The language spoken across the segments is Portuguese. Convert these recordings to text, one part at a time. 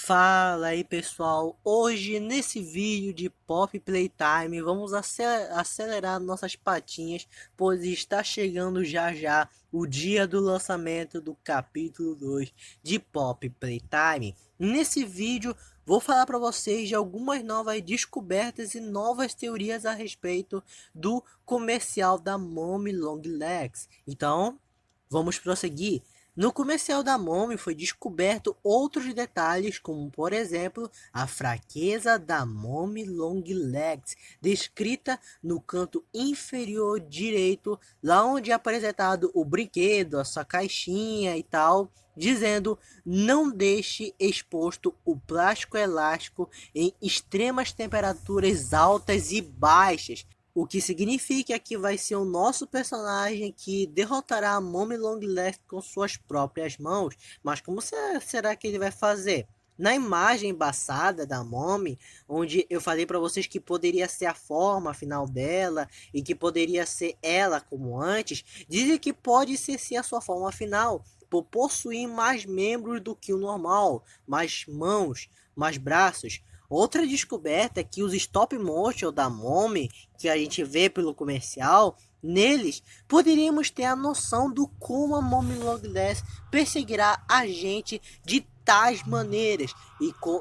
Fala aí pessoal, hoje nesse vídeo de Pop Playtime vamos acelerar nossas patinhas, pois está chegando já já o dia do lançamento do capítulo 2 de Pop Playtime. Nesse vídeo vou falar para vocês de algumas novas descobertas e novas teorias a respeito do comercial da Mommy Long Legs. Então, vamos prosseguir. No comercial da Mommy foi descoberto outros detalhes, como por exemplo, a fraqueza da Mommy Long Legs, descrita no canto inferior direito, lá onde é apresentado o brinquedo, a sua caixinha e tal, dizendo: não deixe exposto o plástico elástico em extremas temperaturas altas e baixas. O que significa que vai ser o nosso personagem que derrotará a Mommy Long Legs com suas próprias mãos. Mas como será que ele vai fazer? Na imagem embaçada da Mommy, onde eu falei para vocês que poderia ser a forma final dela e que poderia ser ela como antes, dizem que pode ser sim a sua forma final, por possuir mais membros do que o normal, mais mãos, mais braços. Outra descoberta é que os stop motion da Mommy, que a gente vê pelo comercial, neles poderíamos ter a noção do como a Mommy Long Legs perseguirá a gente de tais maneiras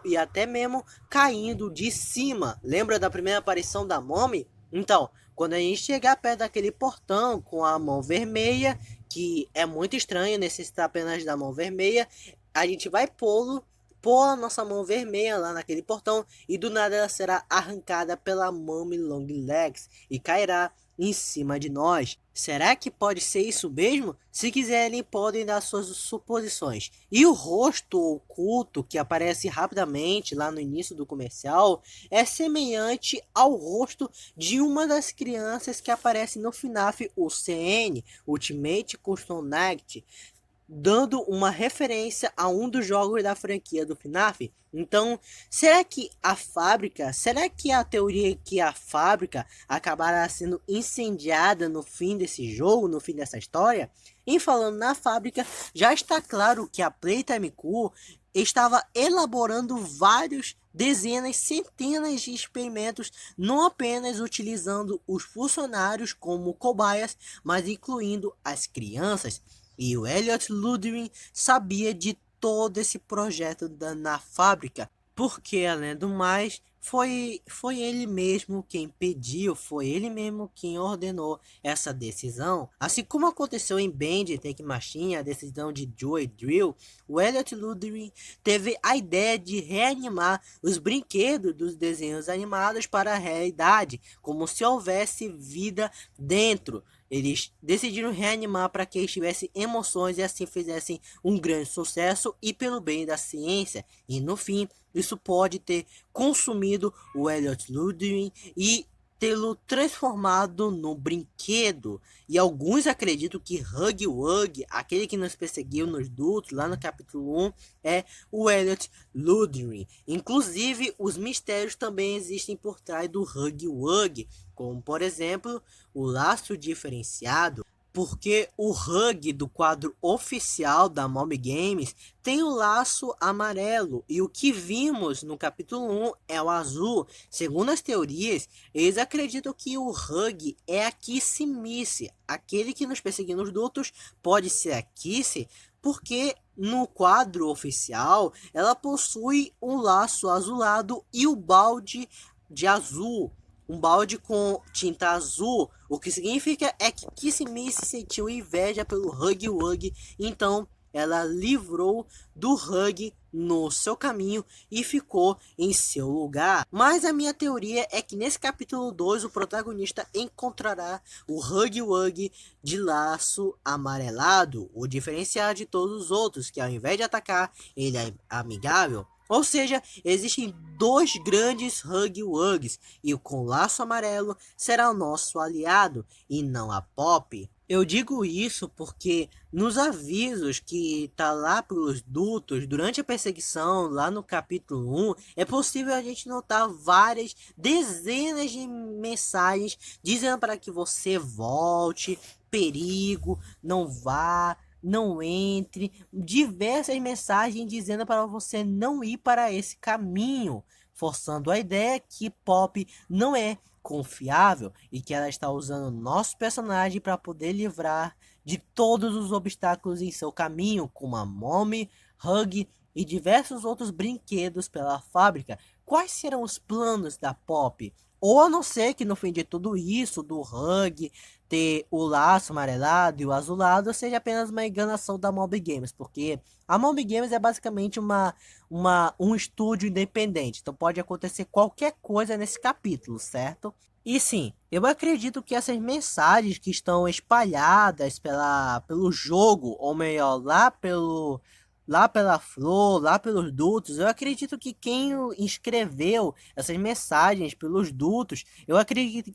e até mesmo caindo de cima. Lembra da primeira aparição da Mommy? Então, quando a gente chegar perto daquele portão com a mão vermelha, que é muito estranho necessitar apenas da mão vermelha, a gente vai pôr a nossa mão vermelha lá naquele portão e do nada ela será arrancada pela Mommy Long Legs e cairá em cima de nós. Será que pode ser isso mesmo? Se quiserem, podem dar suas suposições. E o rosto oculto que aparece rapidamente lá no início do comercial é semelhante ao rosto de uma das crianças que aparece no FNAF UCN, Ultimate Custom Night, dando uma referência a um dos jogos da franquia do FNAF. Então, será que a teoria que a fábrica acabará sendo incendiada no fim desse jogo, no fim dessa história? Em falando na fábrica, já está claro que a Playtime Co estava elaborando vários dezenas, centenas de experimentos, não apenas utilizando os funcionários como cobaias, mas incluindo as crianças. E o Elliot Ludwig sabia de todo esse projeto na fábrica, porque, além do mais, foi ele mesmo quem pediu, foi ele mesmo quem ordenou essa decisão. Assim como aconteceu em Band Take Machine, a decisão de Joey Drill, o Elliot Ludwig teve a ideia de reanimar os brinquedos dos desenhos animados para a realidade, como se houvesse vida dentro. Eles decidiram reanimar para que eles tivessem emoções e assim fizessem um grande sucesso e pelo bem da ciência. E no fim, isso pode ter consumido o Elliot Ludwig e tê-lo transformado no brinquedo. E alguns acreditam que Huggy Wuggy, aquele que nos perseguiu nos dutos lá no capítulo 1, é o Elliot Ludwig. Inclusive, os mistérios também existem por trás do Huggy Wuggy, como por exemplo, o laço diferenciado, porque o Hug do quadro oficial da Mob Games tem o laço amarelo e o que vimos no capítulo 1 é o azul. Segundo as teorias, eles acreditam que o Hug é a Kissy Missy, aquele que nos perseguiu nos dutos pode ser a Kissy, porque no quadro oficial ela possui um laço azulado e o balde de azul, um balde com tinta azul, o que significa é que Kissy-Missy sentiu inveja pelo Huggy Wuggy, então ela livrou do Huggy no seu caminho e ficou em seu lugar. Mas a minha teoria é que nesse capítulo 2 o protagonista encontrará o Huggy Wuggy de laço amarelado, o diferencial de todos os outros, que ao invés de atacar, ele é amigável. Ou seja, existem dois grandes Huggy Wuggs e com o laço amarelo será o nosso aliado e não a Pop. Eu digo isso porque nos avisos que tá lá pelos dutos durante a perseguição, lá no capítulo 1, é possível a gente notar várias dezenas de mensagens dizendo para que você volte, perigo, não vá, não entre, diversas mensagens dizendo para você não ir para esse caminho, forçando a ideia que Poppy não é confiável e que ela está usando nosso personagem para poder livrar de todos os obstáculos em seu caminho, como a Mommy, Hug e diversos outros brinquedos pela fábrica. Quais serão os planos da Poppy? Ou a não ser que no fim de tudo isso, do Hug ter o laço amarelado e o azulado, seja apenas uma enganação da Mob Games, porque a Mob Games é basicamente um estúdio independente, então pode acontecer qualquer coisa nesse capítulo, certo? E sim, eu acredito que essas mensagens que estão espalhadas pelo jogo, ou melhor, lá pela Flor, lá pelos dutos, eu acredito que quem escreveu essas mensagens pelos dutos, eu acredito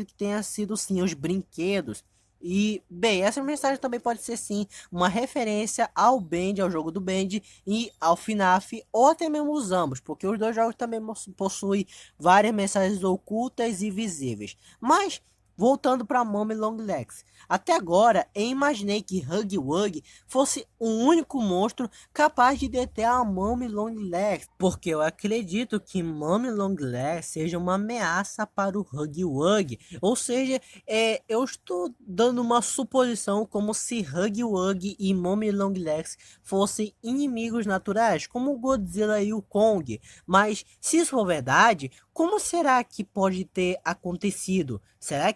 que tenha sido sim os brinquedos. E, bem, essa mensagem também pode ser sim uma referência ao Band, ao jogo do Band e ao FNAF, ou até mesmo os ambos, porque os dois jogos também possuem várias mensagens ocultas e visíveis. Mas, voltando para Mommy Long Legs, até agora eu imaginei que Huggy Wuggy fosse o único monstro capaz de deter a Mommy Long Legs, porque eu acredito que Mommy Long Legs seja uma ameaça para o Huggy Wuggy, ou seja, eu estou dando uma suposição como se Huggy Wuggy e Mommy Long Legs fossem inimigos naturais, como o Godzilla e o Kong, mas se isso for verdade, como será que pode ter acontecido? Será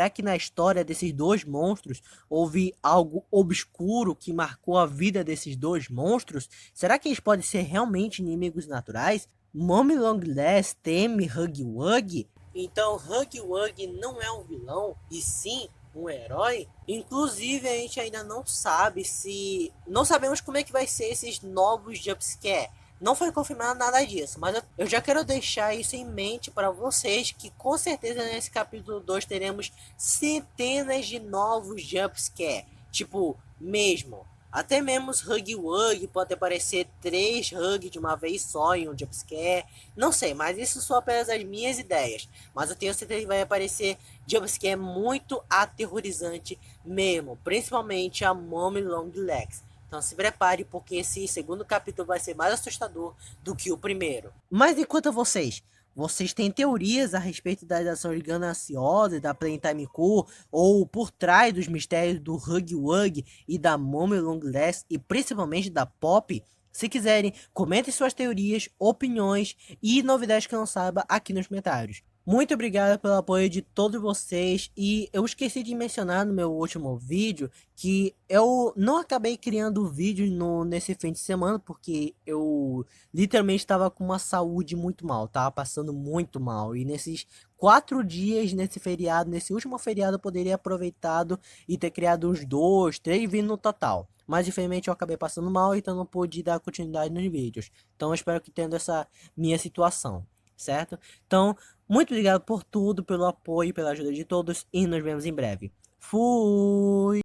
que na história desses dois monstros houve algo obscuro que marcou a vida desses dois monstros? Será que eles podem ser realmente inimigos naturais? Mommy Long Legs teme Huggy Wuggy? Então Huggy Wuggy não é um vilão, e sim um herói? Inclusive a gente ainda não sabe se... Não sabemos como é que vai ser esses novos jumpscare. Não foi confirmado nada disso, mas eu já quero deixar isso em mente para vocês, que com certeza nesse capítulo 2 teremos centenas de novos jumpscare. Tipo, mesmo. Até mesmo os Huggy Wuggy, pode aparecer 3 Huggy de uma vez só em um jumpscare. Não sei, mas isso são apenas as minhas ideias. Mas eu tenho certeza que vai aparecer jumpscare muito aterrorizante mesmo. Principalmente a Mommy Long Legs. Então se prepare, porque esse segundo capítulo vai ser mais assustador do que o primeiro. Mas enquanto vocês têm teorias a respeito das ações gananciosas da Playtime Co. ou por trás dos mistérios do Huggy Wuggy e da Mommy Long Legs e principalmente da Poppy? Se quiserem, comentem suas teorias, opiniões e novidades que não saiba aqui nos comentários. Muito obrigado pelo apoio de todos vocês, e eu esqueci de mencionar no meu último vídeo que eu não acabei criando vídeos nesse fim de semana porque eu literalmente estava com uma saúde muito mal, tava passando muito mal, e nesses 4 dias nesse feriado, nesse último feriado, eu poderia aproveitado e ter criado uns 2, 3 vídeos no total. Mas infelizmente eu acabei passando mal, então não pude dar continuidade nos vídeos. Então eu espero que tenha essa minha situação, certo? Então, muito obrigado por tudo, pelo apoio, pela ajuda de todos, e nos vemos em breve. Fui!